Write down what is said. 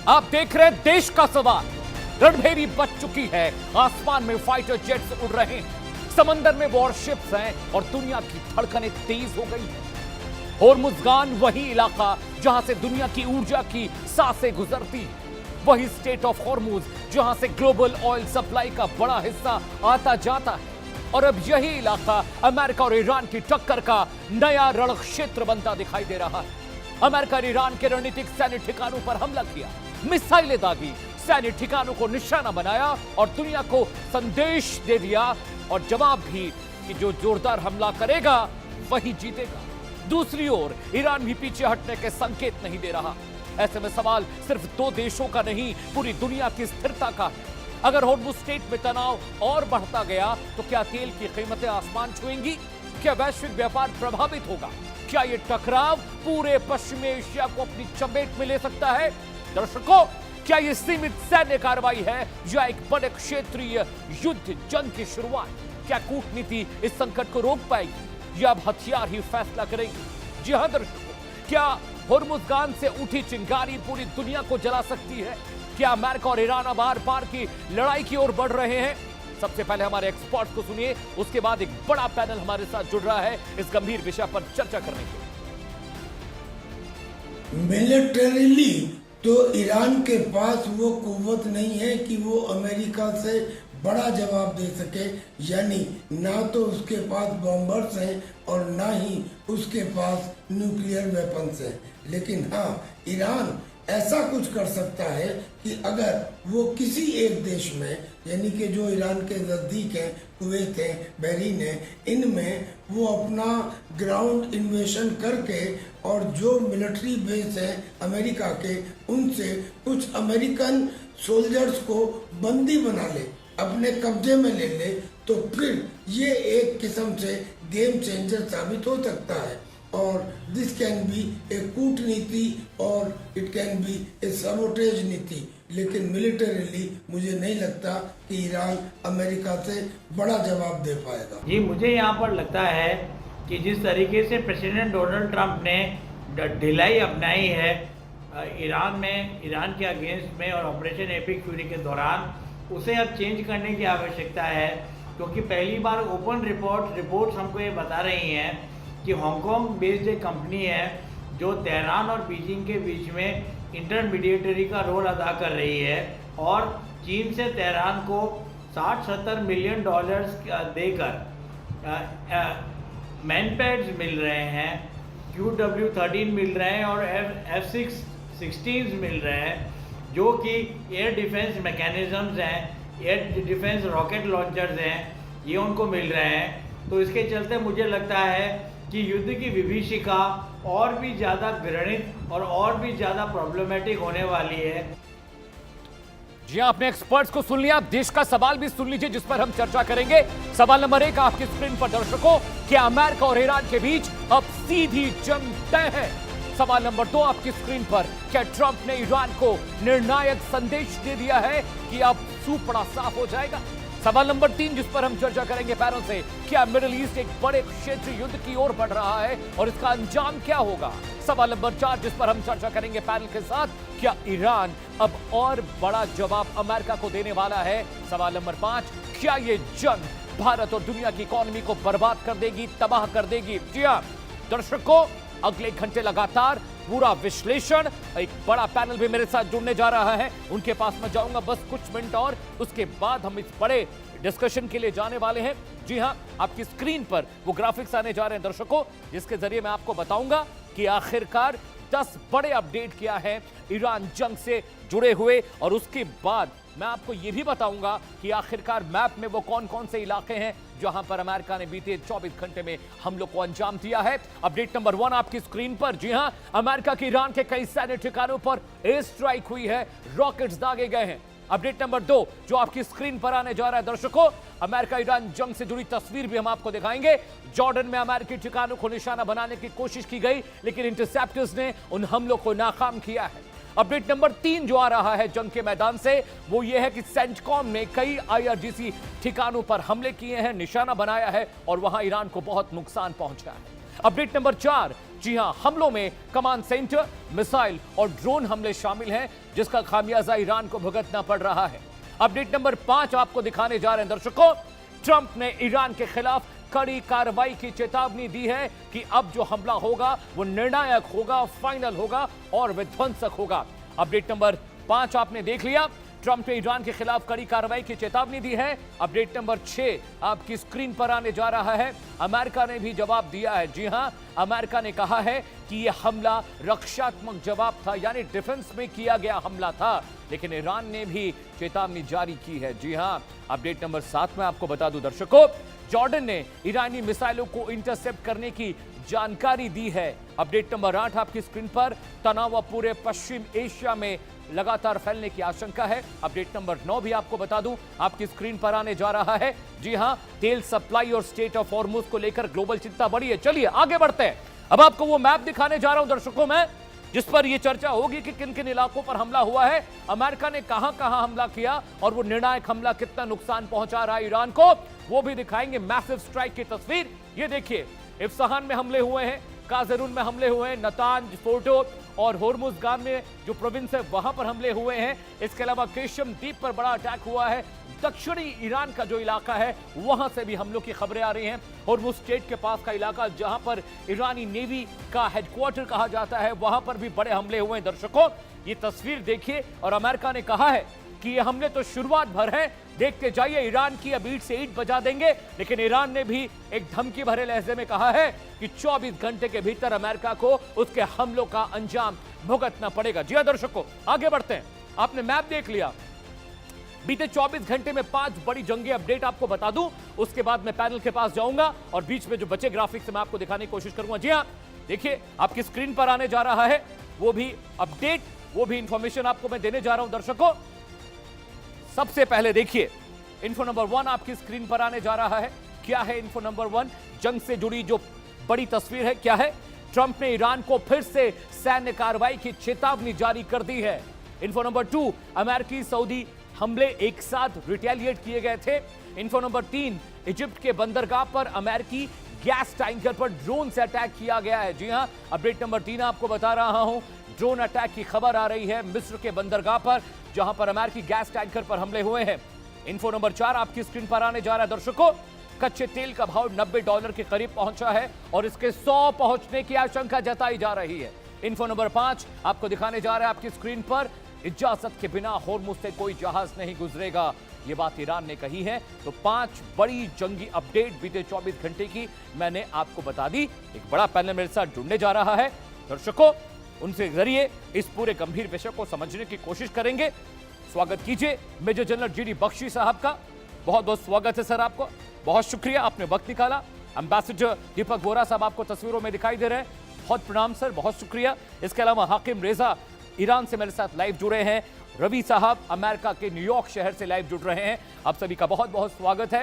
आप देख रहे हैं देश का सवाल। रणभेरी बच चुकी है, आसमान में फाइटर जेट्स उड़ रहे हैं, समंदर में वॉरशिप्स हैं और दुनिया की धड़कनें तेज हो गई हैं। होर्मुज़गान वही इलाका जहां से दुनिया की ऊर्जा की सांसें गुजरती हैं, वही स्टेट ऑफ होर्मुज जहां से ग्लोबल ऑयल सप्लाई का बड़ा हिस्सा आता जाता है। और अब यही इलाका अमेरिका और ईरान की टक्कर का नया रण क्षेत्र बनता दिखाई दे रहा है। अमेरिका ने ईरान के रणनीतिक सैन्य ठिकानों पर हमला किया, मिसाइलें दागी, सैन्य ठिकानों को निशाना बनाया और दुनिया को संदेश दे दिया और जवाब भी कि जो जोरदार हमला करेगा वही जीतेगा। दूसरी ओर ईरान भी पीछे हटने के संकेत नहीं दे रहा। ऐसे में सवाल सिर्फ दो देशों का नहीं, पूरी दुनिया की स्थिरता का है। अगर होर्मुज स्टेट में तनाव और बढ़ता गया तो क्या तेल की कीमतें आसमान छुएंगी? क्या वैश्विक व्यापार प्रभावित होगा? क्या यह टकराव पूरे पश्चिमी एशिया को अपनी चपेट में ले सकता है? दर्शकों, क्या यह सीमित सैन्य कार्रवाई है या एक बड़े क्षेत्रीय युद्ध जंग की शुरुआत? क्या कूटनीति इस संकट को रोक पाएगी या अब हथियार ही फैसला करेंगे? जी हां दर्शकों, क्या होर्मुज़गान से उठी चिंगारी पूरी दुनिया को जला सकती है? क्या अमेरिका और ईरान अब आर पार की लड़ाई की ओर बढ़ रहे हैं? सबसे पहले हमारे एक्सपर्ट को सुनिए, उसके बाद एक बड़ा पैनल हमारे साथ जुड़ रहा है इस गंभीर विषय पर चर्चा करने के लिए। मिलिटरीली तो ईरान के पास वो कुव्वत नहीं है कि वो अमेरिका से बड़ा जवाब दे सके, यानी ना तो उसके पास बॉम्बर्स हैं और ना ही उसके पास न्यूक्लियर वेपन्स हैं। लेकिन हाँ, ईरान ऐसा कुछ कर सकता है कि अगर वो किसी एक देश में, यानी कि जो ईरान के नज़दीक हैं, कुवैत है, बहरीन है, इनमें वो अपना ग्राउंड इन्वेशन करके और जो मिलिट्री बेस है अमेरिका के, उनसे कुछ अमेरिकन सोल्जर्स को बंदी बना ले, अपने कब्जे में ले ले, तो फिर ये एक किस्म से गेम चेंजर साबित हो सकता है। और दिस कैन बी ए कूटनीति और it can be A sabotage नीति। लेकिन मिलिटरीली मुझे नहीं लगता कि ईरान अमेरिका से बड़ा जवाब दे पाएगा। जी, मुझे यहाँ पर लगता है कि जिस तरीके से प्रेसिडेंट डोनाल्ड ट्रंप ने ढिलाई अपनाई है ईरान के अगेंस्ट में और ऑपरेशन एपिक फ्यूरी के दौरान, उसे अब चेंज करने की आवश्यकता है। क्योंकि पहली बार ओपन रिपोर्ट्स हमको ये बता रही हैं कि हांगकांग बेस्ड एक कंपनी है जो तेहरान और बीजिंग के बीच में इंटरमीडिएटरी का रोल अदा कर रही है और चीन से तेहरान को 60-70 मिलियन डॉलर्स देकर मैनपैड्स मिल रहे हैं, QW-13 मिल रहे हैं और F-16 मिल रहे हैं, जो कि एयर डिफेंस मैकेनिज्म्स हैं, एयर डिफेंस रॉकेट लॉन्चर्स हैं, ये उनको मिल रहे हैं। तो इसके चलते मुझे लगता है कि युद्ध की विभीषिका और भी ज़्यादा घृणित और भी ज़्यादा प्रॉब्लमेटिक होने वाली है। जी आपने एक्सपर्ट्स को सुन लिया, देश का सवाल भी सुन लीजिए जिस पर हम चर्चा करेंगे। सवाल नंबर 1 आपकी स्क्रीन पर दर्शकों, क्या अमेरिका और ईरान के बीच अब सीधी जंग तय है? सवाल नंबर 2 आपकी स्क्रीन पर, क्या ट्रंप ने ईरान को निर्णायक संदेश दे दिया है कि अब सूपड़ा साफ हो जाएगा? सवाल नंबर 3 जिस पर हम चर्चा करेंगे पैरों से, क्या मिडिल ईस्ट एक बड़े क्षेत्रीय युद्ध की ओर बढ़ रहा है और इसका अंजाम क्या होगा? सवाल नंबर 4 जिस पर हम चर्चा करेंगे पैनल के साथ, क्या ईरान अब और बड़ा जवाब अमेरिका को देने वाला है? सवाल नंबर 5, क्या ये जंग भारत और दुनिया की इकोनॉमी को बर्बाद कर देगी, तबाह कर देगी? जी हां दर्शकों, अगले घंटे लगातार पूरा विश्लेषण, एक बड़ा पैनल भी मेरे साथ जुड़ने जा रहा है, उनके पास मैं जाऊंगा बस कुछ मिनट और उसके बाद हम इस बड़े डिस्कशन के लिए जाने वाले हैं। जी हां, आपकी स्क्रीन पर वो ग्राफिक्स आने जा रहे हैं दर्शकों, जिसके जरिए मैं आपको बताऊंगा कि आखिरकार 10 बड़े अपडेट क्या है ईरान जंग से जुड़े हुए, और उसके बाद मैं आपको यह भी बताऊंगा कि आखिरकार मैप में वो कौन कौन से इलाके हैं जहां पर अमेरिका ने बीते 24 घंटे में हमलों को अंजाम दिया है। अपडेट नंबर 1 आपकी स्क्रीन पर, जी हां, अमेरिका की ईरान के कई सैन्य ठिकानों पर एयर स्ट्राइक हुई है, रॉकेट्स दागे गए हैं। अपडेट नंबर 2 जो आपकी स्क्रीन पर आने जा रहा है दर्शकों, अमेरिका ईरान जंग से जुड़ी तस्वीर भी हम आपको दिखाएंगे। जॉर्डन में अमेरिकी ठिकानों को निशाना बनाने की कोशिश की गई, लेकिन इंटरसेप्टर्स ने उन हमलों को नाकाम किया है। अपडेट नंबर 3 जो आ रहा है जंग के मैदान से, वो ये है कि सेंटकॉम ने कई IRGC ठिकानों पर हमले किए हैं, निशाना बनाया है और वहां ईरान को बहुत नुकसान पहुंचा है। अपडेट नंबर 4 जी हां, हमलों में कमांड सेंटर, मिसाइल और ड्रोन हमले शामिल हैं, जिसका खामियाजा ईरान को भुगतना पड़ रहा है। अपडेट नंबर 5 आपको दिखाने जा रहे हैं दर्शकों। ट्रंप ने ईरान के खिलाफ कड़ी कार्रवाई की चेतावनी दी है कि अब जो हमला होगा वो निर्णायक होगा, फाइनल होगा और विध्वंसक होगा। अपडेट नंबर 5 आपने देख लिया। ट्रंप ने ईरान के खिलाफ कड़ी कार्रवाई की चेतावनी दी है। अपडेट नंबर 6 आपकी स्क्रीन पर आने जा रहा है। अमेरिका ने भी जवाब दिया है। जी हां, अमेरिका ने कहा है कि यह हमला रक्षात्मक जवाब था, यानी डिफेंस में किया गया हमला था, लेकिन ईरान ने भी चेतावनी जारी की है। जी हां, अपडेट नंबर 7 में आपको बता दूं दर्शकों, जॉर्डन ने ईरानी मिसाइलों को इंटरसेप्ट करने की जानकारी दी है। अपडेट नंबर 8 आपकी स्क्रीन पर, तनाव पूरे पश्चिम एशिया में लगातार फैलने की आशंका है। अपडेट नंबर 9 भी आपको बता दूं, आपकी स्क्रीन पर आने जा रहा है। जी हां, तेल सप्लाई और स्टेट ऑफ हॉर्मुज को लेकर ग्लोबल चिंता बढ़ी है। चलिए आगे बढ़ते हैं। अब आपको वो मैप दिखाने जा रहा हूं दर्शकों मैं, जिस पर यह चर्चा होगी कि किन किन इलाकों पर हमला हुआ है, अमेरिका ने कहां कहां हमला किया और वो निर्णायक हमला कितना नुकसान पहुंचा रहा है ईरान को, वो भी दिखाएंगे। मैसिव स्ट्राइक की तस्वीर ये देखिए। इफ्सहान में हमले हुए हैं, काजरून में हमले हुए हैं, नतांज, फोर्डो और होर्मुजगान में जो प्रोविंस है वहां पर हमले हुए हैं। इसके अलावा केशम द्वीप पर बड़ा अटैक हुआ है। दक्षिणी ईरान का जो इलाका है वहां से भी हमलों की खबरें आ रही हैं। होर्मुज स्ट्रेट के पास का इलाका जहां पर ईरानी नेवी का हेडक्वार्टर कहा जाता है, वहां पर भी बड़े हमले हुए हैं। दर्शकों ये तस्वीर देखिए, और अमेरिका ने कहा है कि ये हमले तो शुरुआत भर है, देखते जाइए, ईरान की अब ईंट से ईंट बजा देंगे। लेकिन ईरान ने भी एक धमकी भरे लहजे में कहा है कि 24 घंटे के भीतर अमेरिका को उसके हमलों का अंजाम भुगतना पड़ेगा। जी हां दर्शकों, आगे बढ़ते हैं। आपने मैप देख लिया। बीते 24 घंटे में 5 बड़ी जंगी अपडेट आपको बता दूं, उसके बाद मैं पैनल के पास जाऊंगा और बीच में जो बचे ग्राफिक्स मैं आपको दिखाने की कोशिश करूंगा। जी हां, देखिए आपकी स्क्रीन पर आने जा रहा है वो भी अपडेट, वो भी इंफॉर्मेशन आपको मैं देने जा रहा हूं दर्शकों। सबसे पहले देखिए, इन्फो नंबर 1 आपकी स्क्रीन पर आने जा रहा है। क्या है इन्फो नंबर 1? जंग से जुड़ी जो बड़ी तस्वीर है क्या है? ट्रंप ने ईरान को फिर से सैन्य कार्रवाई की चेतावनी जारी कर दी है। इन्फो नंबर 2, अमेरिकी सऊदी हमले एक साथ रिटेलिएट किए गए थे। इन्फो नंबर 3, इजिप्ट के बंदरगाह पर अमेरिकी गैस टैंकर पर ड्रोन से अटैक किया गया है। जी हां, अपडेट नंबर 3 आपको बता रहा हूं, ड्रोन अटैक की खबर आ रही है मिस्र के बंदरगाह पर, जहां पर अमेरिकी गैस टैंकर पर हमले हुए हैं। इन्फो नंबर 4 आपकी स्क्रीन पर आने जा रहा है दर्शकों। कच्चे तेल का भाव $90 के करीब पहुंचा है और इसके 100 पहुंचने की आशंका जताई जा रही है। इन्फो नंबर 5 आपको दिखाने जा रहा है आपकी स्क्रीन पर, इजाजत के बिना होर्मुज से कोई जहाज नहीं गुजरेगा, ये बात ईरान ने कही है। तो 5 बड़ी जंगी अपडेट बीते 24 घंटे की मैंने आपको बता दी। एक बड़ा पैनल मेरे साथ जुड़ने जा रहा है दर्शकों, उनके जरिए इस पूरे गंभीर विषय को समझने की कोशिश करेंगे। स्वागत कीजिए मेजर जनरल जीडी बख्शी साहब का। बहुत बहुत स्वागत है सर आपको, बहुत शुक्रिया आपने वक्त निकाला। एम्बेसडर दीपक वोरा साहब आपको तस्वीरों में दिखाई दे रहे हैं, बहुत प्रणाम सर, बहुत शुक्रिया। इसके अलावा हाकिम रेजा ईरान से मेरे साथ लाइव जुड़े हैं। रवि साहब अमेरिका के न्यूयॉर्क शहर से लाइव जुड़ रहे हैं। आप सभी का बहुत बहुत स्वागत है।